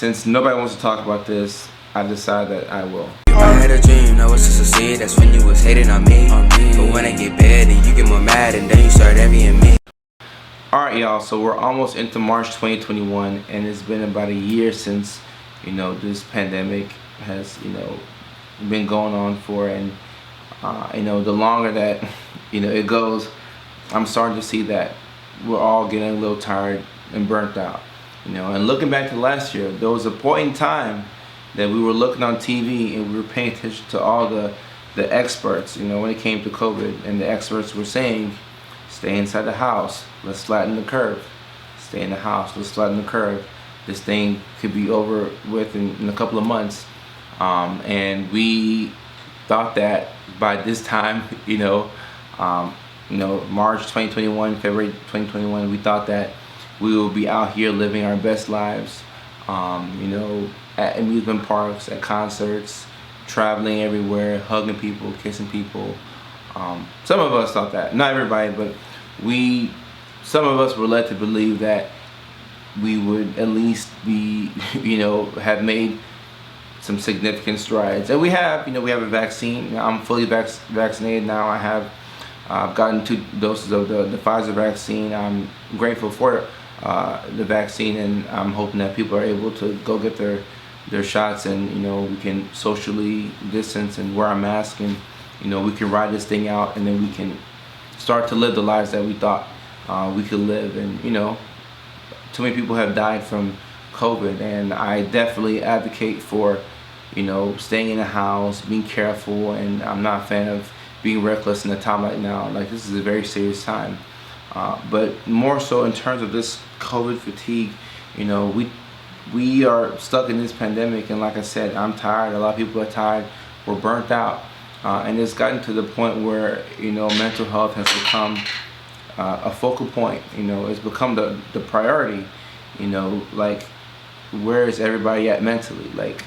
since nobody wants to talk about this, I decided that I will. I had a dream, that was to succeed. That's when you was hating on me. But when I get bad, then you get more mad, and then you start envying me. Alright, y'all, so we're almost into March 2021, and it's been about a year since, this pandemic has, been going on for, and, the longer that, it goes, I'm starting to see that we're all getting a little tired and burnt out, and looking back to last year, there was a point in time that we were looking on TV and we were paying attention to all the experts, when it came to COVID, and the experts were saying, stay inside the house, let's flatten the curve. Stay in the house, let's flatten the curve. This thing could be over with in a couple of months. And we thought that by this time, March 2021, February 2021, we thought that we will be out here living our best lives, at amusement parks, at concerts, traveling everywhere, hugging people, kissing people. Some of us thought that, not everybody, but some of us were led to believe that we would at least be, have made some significant strides. And we have a vaccine. I'm fully vaccinated now. I've gotten 2 doses of the Pfizer vaccine. I'm grateful for the vaccine, and I'm hoping that people are able to go get their shots, and we can socially distance and wear a mask, and we can ride this thing out, and then we can start to live the lives that we thought we could live. And too many people have died from COVID, and I definitely advocate for staying in the house, being careful, and I'm not a fan of being reckless in a time like now. Like, this is a very serious time, but more so in terms of this COVID fatigue, we are stuck in this pandemic, and like I said, I'm tired. A lot of people are tired. We're burnt out, and it's gotten to the point where mental health has become a focal point. It's become the priority. Like, where is everybody at mentally? Like,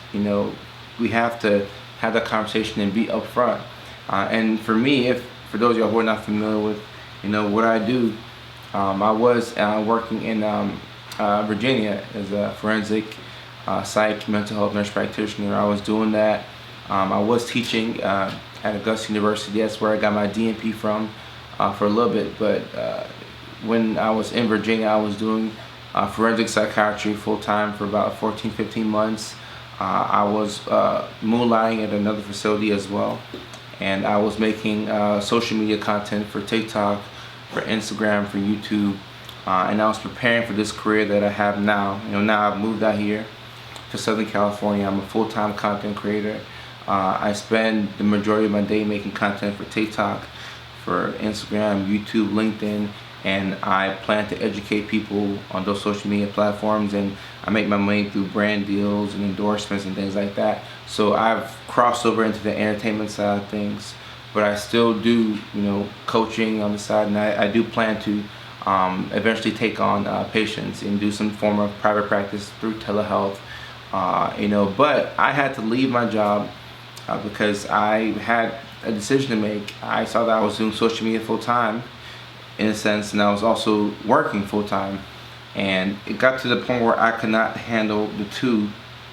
we have to have that conversation and be upfront. And for me, for those of y'all who are not familiar with what I do, I was working in Virginia as a forensic psych mental health nurse practitioner. I was doing that. I was teaching at Augusta University. That's where I got my DNP from for a little bit. But when I was in Virginia, I was doing forensic psychiatry full time for about 14-15 months. I was moonlighting at another facility as well, and I was making social media content for TikTok, for Instagram, for YouTube, and I was preparing for this career that I have now. Now I've moved out here to Southern California. I'm a full-time content creator. I spend the majority of my day making content for TikTok, for Instagram, YouTube, LinkedIn, and I plan to educate people on those social media platforms, and I make my money through brand deals and endorsements and things like that. So I've crossed over into the entertainment side of things, but I still do coaching on the side, and I do plan to eventually take on patients and do some form of private practice through telehealth. But I had to leave my job because I had a decision to make. I saw that I was doing social media full time, in a sense, and I was also working full time, and it got to the point where I could not handle the two,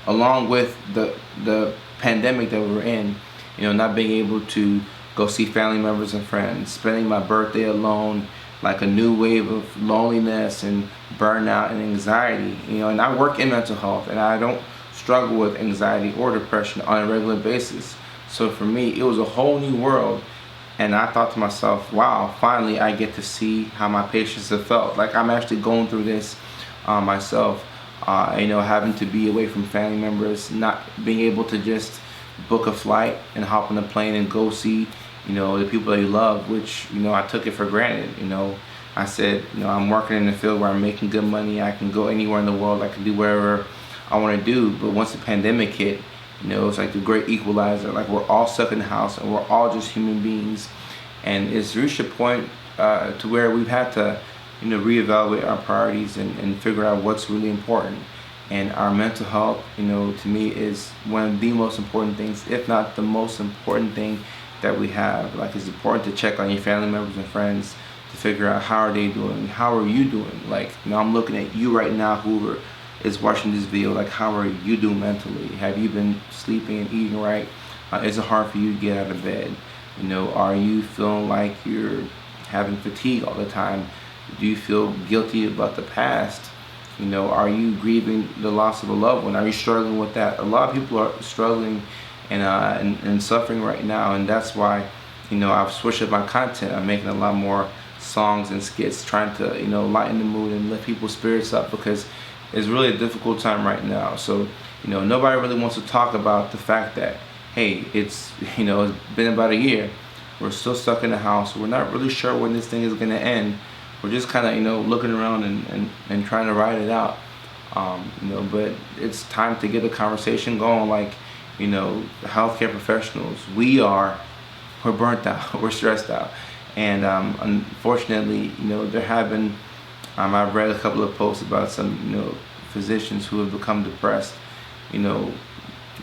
along with the pandemic that we were in. Not being able to go see family members and friends, spending my birthday alone, like a new wave of loneliness and burnout and anxiety. And I work in mental health, and I don't struggle with anxiety or depression on a regular basis. So for me, it was a whole new world. And I thought to myself, wow, finally I get to see how my patients have felt. Like, I'm actually going through this myself. Having to be away from family members, not being able to just book a flight and hop on a plane and go see, the people that you love, which, I took it for granted. I said, I'm working in a field where I'm making good money. I can go anywhere in the world. I can do whatever I want to do. But once the pandemic hit, it's like the great equalizer. Like, we're all stuck in the house, and we're all just human beings. And it's reached a point to where we've had to, reevaluate our priorities and figure out what's really important. And our mental health, to me, is one of the most important things, if not the most important thing that we have. Like, it's important to check on your family members and friends to figure out how are they doing, how are you doing. Like, I'm looking at you right now who is watching this video, like, how are you doing mentally? Have you been sleeping and eating right? Is it hard for you to get out of bed? Are you feeling like you're having fatigue all the time? Do you feel guilty about the past? Are you grieving the loss of a loved one? Are you struggling with that? A lot of people are struggling and suffering right now, and that's why I've switched up my content. I'm making a lot more songs and skits, trying to lighten the mood and lift people's spirits up, because it's really a difficult time right now. So nobody really wants to talk about the fact that, hey, it's been about a year. We're still stuck in the house. We're not really sure when this thing is going to end. We're just kind of looking around and trying to ride it out. But it's time to get the conversation going. Like, healthcare professionals, we're burnt out, we're stressed out, and unfortunately, there have been, I've read a couple of posts about some physicians who have become depressed,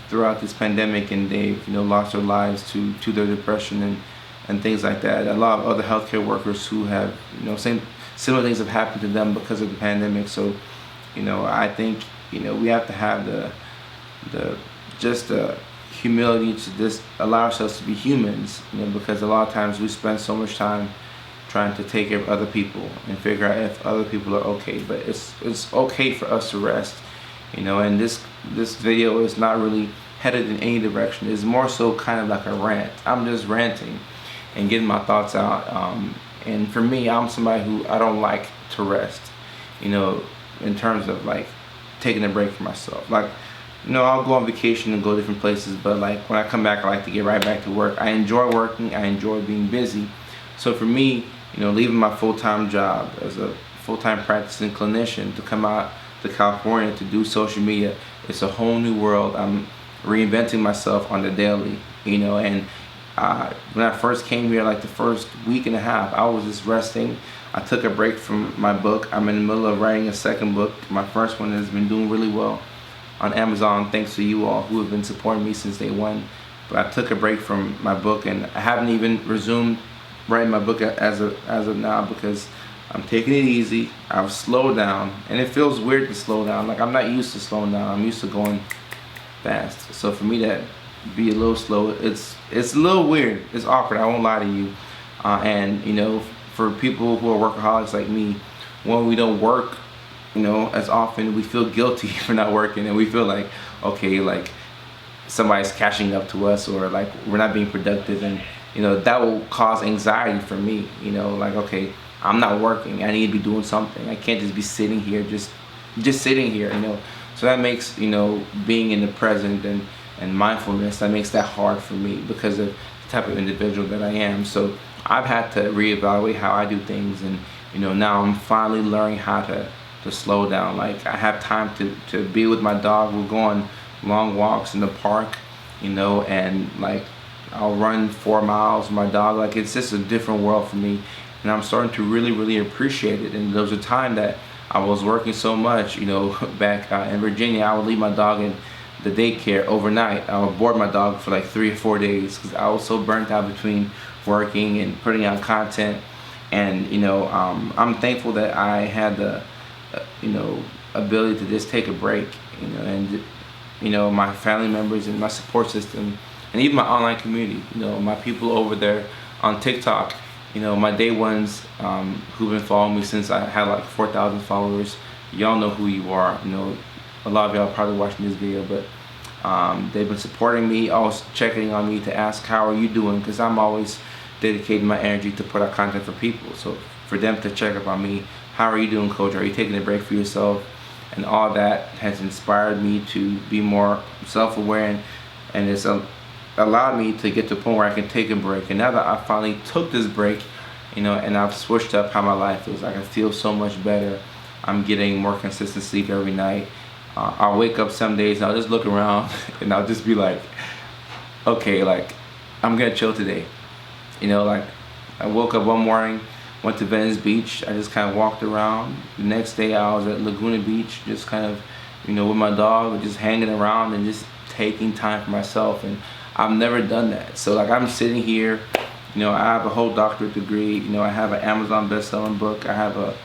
throughout this pandemic, and they've lost their lives to their depression and things like that. A lot of other healthcare workers who have similar things have happened to them because of the pandemic. So I think we have to have the humility to just allow ourselves to be humans, because a lot of times we spend so much time trying to take care of other people and figure out if other people are okay. But it's okay for us to rest, and this video is not really headed in any direction. It's more so kind of like a rant. I'm just ranting and getting my thoughts out. And for me, I'm somebody who I don't like to rest, in terms of like taking a break for myself. Like, I'll go on vacation and go different places, but like when I come back, I like to get right back to work. I enjoy working, I enjoy being busy. So for me, leaving my full-time job as a full-time practicing clinician to come out to California to do social media, it's a whole new world. I'm reinventing myself on the daily, and when I first came here, like the first week and a half, I was just resting. I took a break from my book. I'm in the middle of writing a second book. My first one has been doing really well on Amazon, thanks to you all who have been supporting me since day one. But I took a break from my book, and I haven't even resumed writing my book as of now, because I'm taking it easy. I've slowed down, and it feels weird to slow down. Like, I'm not used to slowing down. I'm used to going fast. So for me to be a little slow, it's a little weird. It's awkward. I won't lie to you. And for people who are workaholics like me, when we don't work as often, we feel guilty for not working, and we feel like, okay, like somebody's catching up to us, or like we're not being productive, and that will cause anxiety for me. Like, okay, I'm not working, I need to be doing something. I can't just be sitting here, just sitting here. So that makes being in the present and mindfulness, that makes that hard for me because of the type of individual that I am. So I've had to reevaluate how I do things, and now I'm finally learning how to slow down. Like, I have time to be with my dog. We'll go on long walks in the park, and like I'll run 4 miles with my dog. Like, it's just a different world for me, and I'm starting to really appreciate it. And there was a time that I was working so much, back in Virginia. I would leave my dog in the daycare overnight. I would board my dog for like 3 or 4 days, because I was so burnt out between working and putting out content. And I'm thankful that I had the ability to just take a break, and my family members and my support system, and even my online community, my people over there on TikTok, my day ones, who've been following me since I had like 4,000 followers. Y'all know who you are. A lot of y'all are probably watching this video, but they've been supporting me, always checking on me to ask, how are you doing? Because I'm always dedicating my energy to put out content for people. So for them to check up on me, how are you doing, Kojo? Are you taking a break for yourself? And all that has inspired me to be more self-aware, and it's allowed me to get to a point where I can take a break. And now that I finally took this break, and I've switched up how my life is, I can feel so much better. I'm getting more consistent sleep every night. I'll wake up some days and I'll just look around and I'll just be like, okay, like, I'm gonna chill today. Like, I woke up one morning, went to Venice Beach. I just kind of walked around. The next day I was at Laguna Beach, just kind of, with my dog, just hanging around and just taking time for myself. And I've never done that. So like, I'm sitting here, I have a whole doctorate degree. I have an Amazon best-selling book. I have a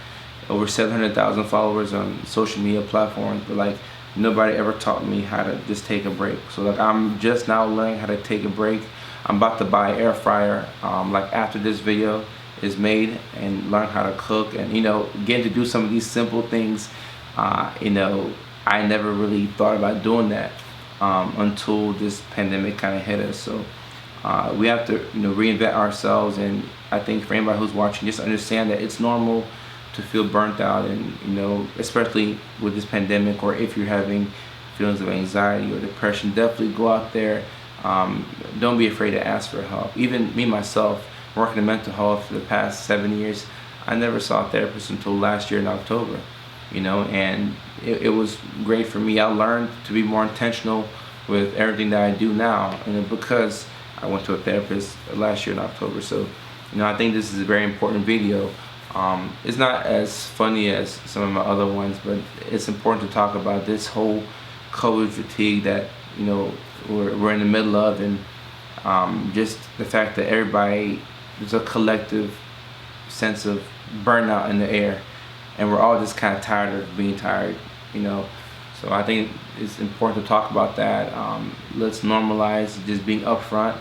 over 700,000 followers on social media platforms, but like nobody ever taught me how to just take a break. So like I'm just now learning how to take a break. I'm about to buy an air fryer like after this video is made, and learn how to cook, and getting to do some of these simple things. I never really thought about doing that until this pandemic kind of hit us. So we have to reinvent ourselves, and I think for anybody who's watching, just understand that it's normal to feel burnt out, and especially with this pandemic, or if you're having feelings of anxiety or depression, definitely go out there. Don't be afraid to ask for help. Even me myself, working in mental health for the past 7 years, I never saw a therapist until last year in October, and it was great for me. I learned to be more intentional with everything that I do now, because I went to a therapist last year in October. So I think this is a very important video. It's not as funny as some of my other ones, but it's important to talk about this whole COVID fatigue that we're in the middle of, and just the fact that there's a collective sense of burnout in the air, and we're all just kind of tired of being tired. So I think it's important to talk about that. Let's normalize just being upfront,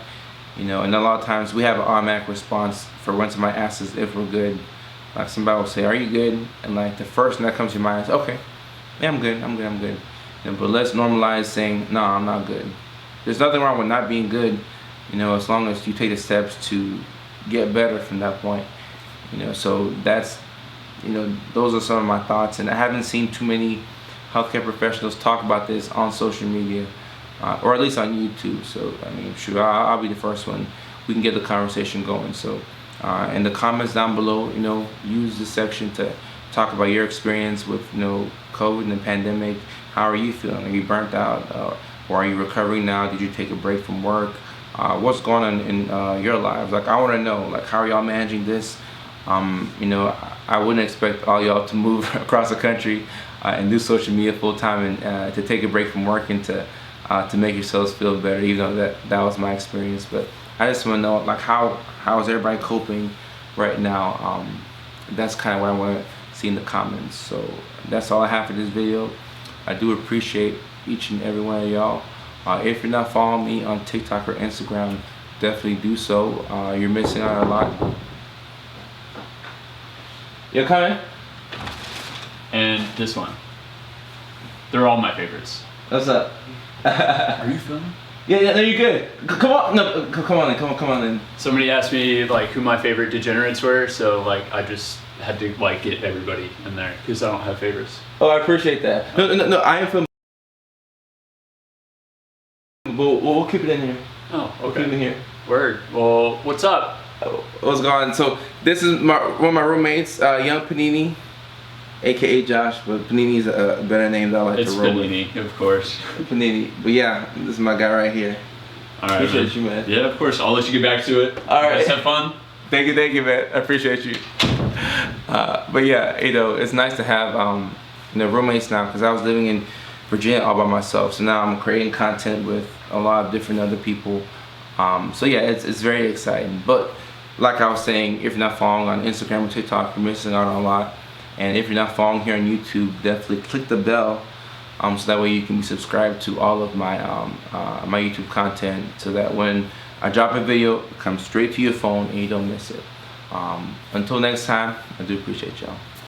and a lot of times we have an automatic response for when somebody asks us if we're good. Like somebody will say, "Are you good?" And like the first thing that comes to your mind is, "Okay, yeah, I'm good. But let's normalize saying, "No, I'm not good." There's nothing wrong with not being good, as long as you take the steps to get better from that point. So that's, those are some of my thoughts, and I haven't seen too many healthcare professionals talk about this on social media, or at least on YouTube. So I mean, sure, I'll be the first one. We can get the conversation going. So in the comments down below, use this section to talk about your experience with COVID and the pandemic. How are you feeling? Are you burnt out, or are you recovering now? Did you take a break from work? What's going on in your lives? Like, I want to know, like, how are y'all managing this? I wouldn't expect all y'all to move across the country and do social media full time, and to take a break from work, and to make yourselves feel better, even though that was my experience. But I just want to know, like, how is everybody coping right now? That's kind of what I want to see in the comments. So that's all I have for this video. I do appreciate each and every one of y'all. If you're not following me on TikTok or Instagram, definitely do so. You're missing out a lot. You coming? And this one. They're all my favorites. What's up? Are you filming? Yeah, no, you're good. Come on, no, come on then. Somebody asked me like who my favorite degenerates were, so like I just had to like get everybody in there because I don't have favorites. Oh, I appreciate that. No, I am filming. We'll keep it in here. Oh, okay. We'll keep it in here. Word. Well, what's up? What's going on? So this is one of my roommates, Young Panini, aka Josh, but Panini's a better name that I like to roll with. It's Panini, of course. Panini, but yeah, this is my guy right here. All right, appreciate you, man. Yeah, of course. I'll let you get back to it. All right. Let's have fun. Thank you, man. I appreciate you. But yeah, it's nice to have roommates now, because I was living in Virginia all by myself. So now I'm creating content with a lot of different other people. So yeah, it's very exciting. But like I was saying, if you're not following on Instagram or TikTok, you're missing out on a lot. And if you're not following here on YouTube, definitely click the bell, so that way you can be subscribed to all of my my YouTube content, so that when I drop a video, it comes straight to your phone and you don't miss it. Until next time, I do appreciate y'all.